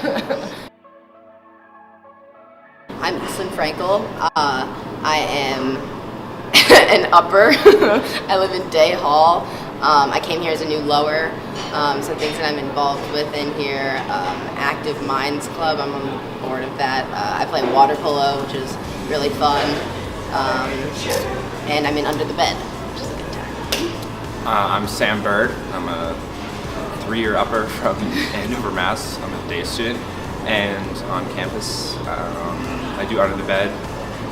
I'm Eastlyn Frankel. I am an upper. I live in Day Hall. I came here as a new lower. Some things that I'm involved with in here, Active Minds Club, I'm on the board of that. I play water polo, which is really fun. And I'm in Under the Bed, which is a good time. I'm Sam Bird. I'm a 3-year upper from Andover, Mass. I'm a day student. And on campus, I do Under the Bed,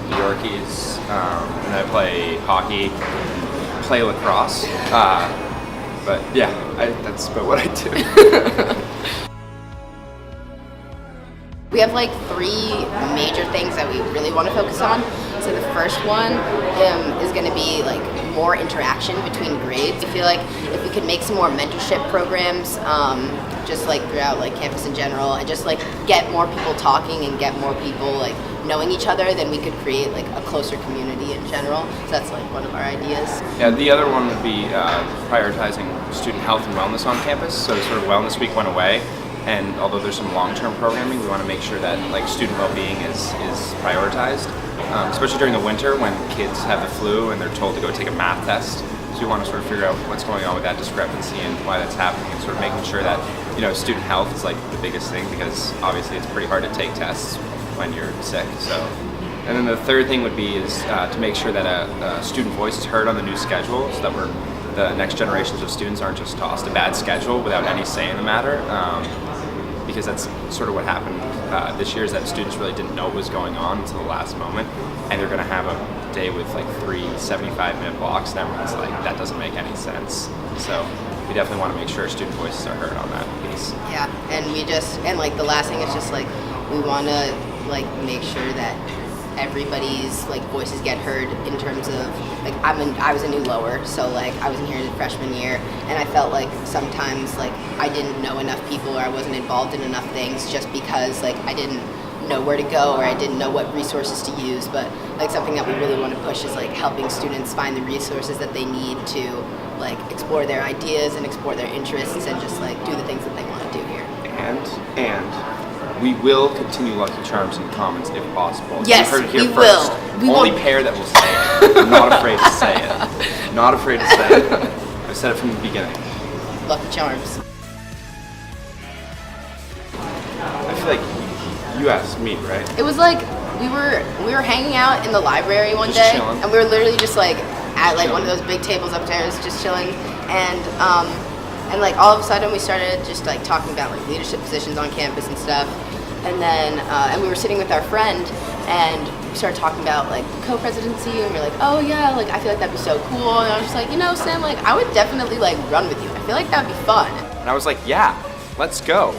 the Yorkies, and I play hockey, play lacrosse. But yeah, that's about what I do. We have like 3 major things that we really want to focus on. So the first one is going to be like more interaction between grades. I feel like if we could make some more mentorship programs, just like throughout like campus in general, and just like get more people talking and get more people like knowing each other, then we could create like a closer community in general. So that's like one of our ideas. Yeah, the other one would be prioritizing student health and wellness on campus. So sort of Wellness Week went away. And although there's some long-term programming, we want to make sure that like student well-being is prioritized, especially during the winter when kids have the flu and they're told to go take a math test. So we want to sort of figure out what's going on with that discrepancy and why that's happening, and sort of making sure that student health is like the biggest thing, because obviously it's pretty hard to take tests when you're sick. So, and then the third thing would be is to make sure that a student voice is heard on the new schedule, so that the next generations of students aren't just tossed a bad schedule without any say in the matter. Because that's sort of what happened this year, is that students really didn't know what was going on until the last moment, and they're going to have a day with like 3 75-minute blocks, and everyone's like, that doesn't make any sense. So we definitely want to make sure student voices are heard on that piece. Yeah, and like the last thing is just like we want to like make sure that everybody's like voices get heard in terms of like I was a new lower, so like I was in here in freshman year, and I felt like sometimes like I didn't know enough people, or I wasn't involved in enough things just because like I didn't know where to go, or I didn't know what resources to use. But like something that we really want to push is like helping students find the resources that they need to like explore their ideas and explore their interests and just like do the things that they want to do here. And we will continue Lucky Charms in Commons if possible. Yes, you heard it here we first. will. We Only will. pair that will say it. I'm not afraid to say it. Not afraid to say it. I've said it from the beginning. Lucky Charms. I feel like you asked me, right? It was like we were hanging out in the library one Just day, chilling. and we were literally just like at like one of those big tables upstairs, just chilling, and like all of a sudden we started just like talking about like leadership positions on campus and stuff, and then and we were sitting with our friend, and we started talking about like co-presidency, and we were like, oh yeah, like I feel like that'd be so cool, and I was just like, Sam, like I would definitely like run with you. I feel like that'd be fun. And I was like, yeah, let's go.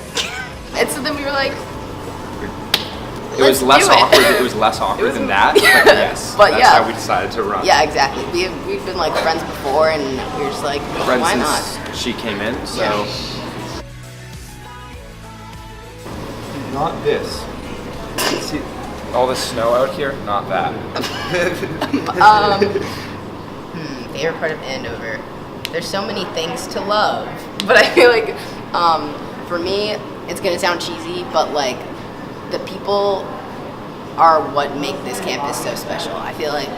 And so then we were like, It was less do it. awkward. It was less awkward than that. But yes, But that's yeah. how we decided to run. yeah, exactly. We've been like friends before, and we were just like, Friends why since not? she came in, so. Yeah. Not this. See all the snow out here? Not that. Favorite part of Andover. There's so many things to love, but I feel like for me, it's gonna sound cheesy, but like the people are what make this campus so special. I feel like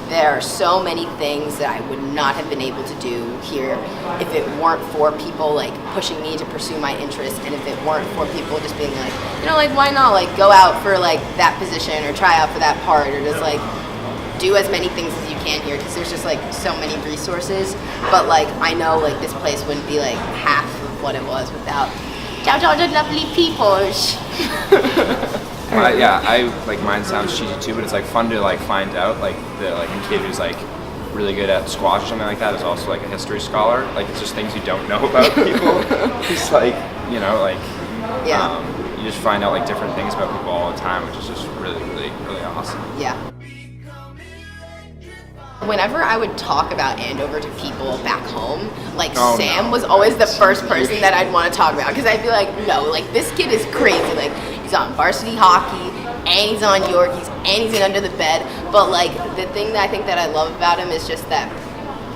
there are so many things that I would not have been able to do here if it weren't for people like pushing me to pursue my interests, and if it weren't for people just being like, like why not like go out for like that position or try out for that part, or just like do as many things as you can here, because there's just like so many resources. But like I know like this place wouldn't be like half of what it was without all the lovely people. Yeah, I like mine sounds cheesy too, but it's like fun to like find out like the like a kid who's like really good at squash or something like that is also like a history scholar. Like it's just things you don't know about people. It's like you just find out like different things about people all the time, which is just really, really, really awesome. Yeah. Whenever I would talk about Andover to people back home, like Sam was always the first person that I'd want to talk about, because I'd be like, no, like this kid is crazy. Like he's on varsity hockey, and he's on Yorkies, and he's in Under the Bed. But like the thing that I think that I love about him is just that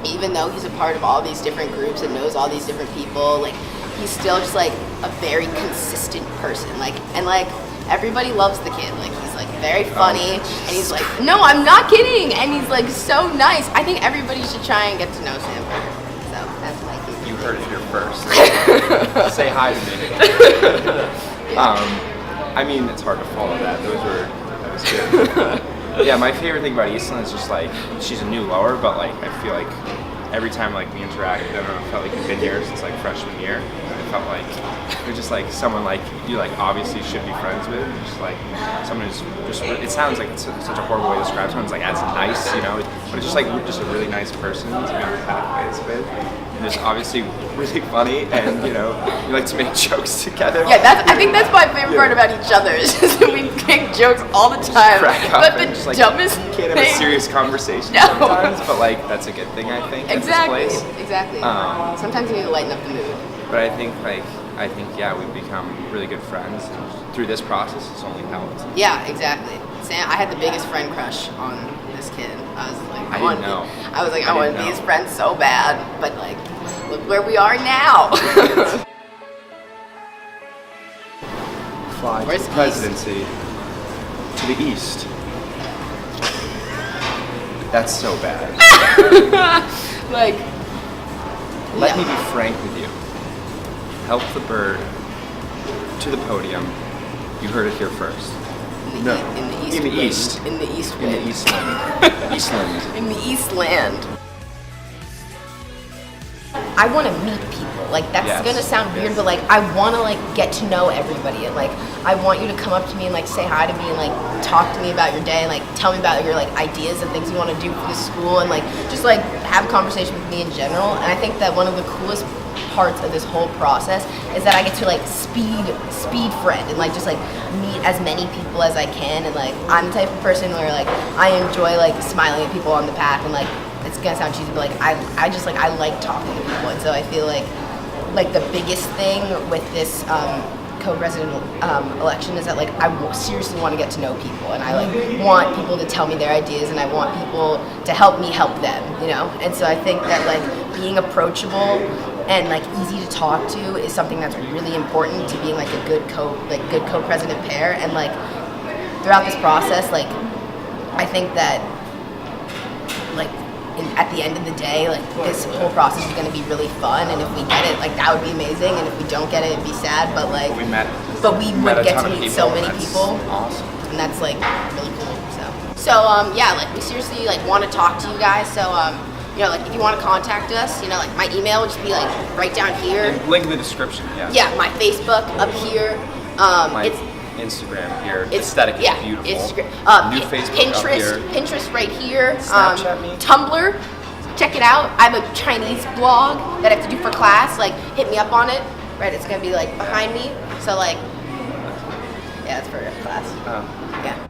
even though he's a part of all these different groups and knows all these different people, like he's still just like a very consistent person. Like, and like everybody loves the kid. Like, he's like very funny, and he's like, no, I'm not kidding, and he's like so nice. I think everybody should try and get to know Sanford. So that's my kid. You heard it here first. Say hi to me. I mean, it's hard to follow that. That was good. Yeah, my favorite thing about Eastlyn is just like she's a new lower, but like I feel like every time like we interact, I don't know, I felt like we've been here since like freshman year. I felt like you're just like someone like you like obviously should be friends with. Just like someone who's just. It sounds like it's such a horrible way to describe someone. It's like as nice, you know, but it's just like just a really nice person to be on the pathways with. And it's obviously really funny, and you know, we like to make jokes together. Yeah, I think that's my favorite part about each other is just that we make jokes all the time. But the just, like, dumbest you can't have a serious conversation No. sometimes, but like that's a good thing, I think. Exactly. At this place. Exactly. Sometimes you need to lighten up the mood. But I think yeah, we've become really good friends, and through this process, it's only helped. Yeah, exactly. Sam, I had the biggest friend crush on this kid. I was like, I want to be his friend so bad, but like, look where we are now. Fly Where's to the presidency, to the east. That's so bad. Like, Let me be frank with you. Help the bird to the podium. You heard it here first. in the east. In the east. In the east. In the Eastland. Eastland. In the Eastland. I want to meet people. Like, that's gonna sound weird, but like, I want to like get to know everybody, and like, I want you to come up to me and like say hi to me and like talk to me about your day and like tell me about your like ideas and things you want to do for the school, and like just like have a conversation with me in general. And I think that one of the coolest parts of this whole process is that I get to like speed friend and like just like meet as many people as I can. And like, I'm the type of person where like I enjoy like smiling at people on the path, and like, it's gonna sound cheesy, but like I like talking to people. And so I feel like the biggest thing with this co-president election is that like seriously want to get to know people, and I like want people to tell me their ideas, and I want people to help me help them, you know. And so I think that like being approachable and like easy to talk to is something that's really important to being like a good co-president pair. And like throughout this process, like I think that like at the end of the day, like this whole process is going to be really fun, and if we get it, like that would be amazing, and if we don't get it, it'd be sad. But like we would get to meet so many people. Awesome. And that's like really cool. So yeah, like we seriously like want to talk to you guys. So you know, like if you want to contact us, you know, like my email would just be like right down here. Link in the description. Yeah. Yeah, my Facebook up here. It's Instagram here. Aesthetic is beautiful. Instagram. New Facebook Pinterest. up here. Pinterest right here. Snapchat me. Tumblr. Check it out. I have a Chinese blog that I have to do for class. Like, hit me up on it. Right, it's gonna be like behind me. So like, yeah, it's for class. Oh. Yeah.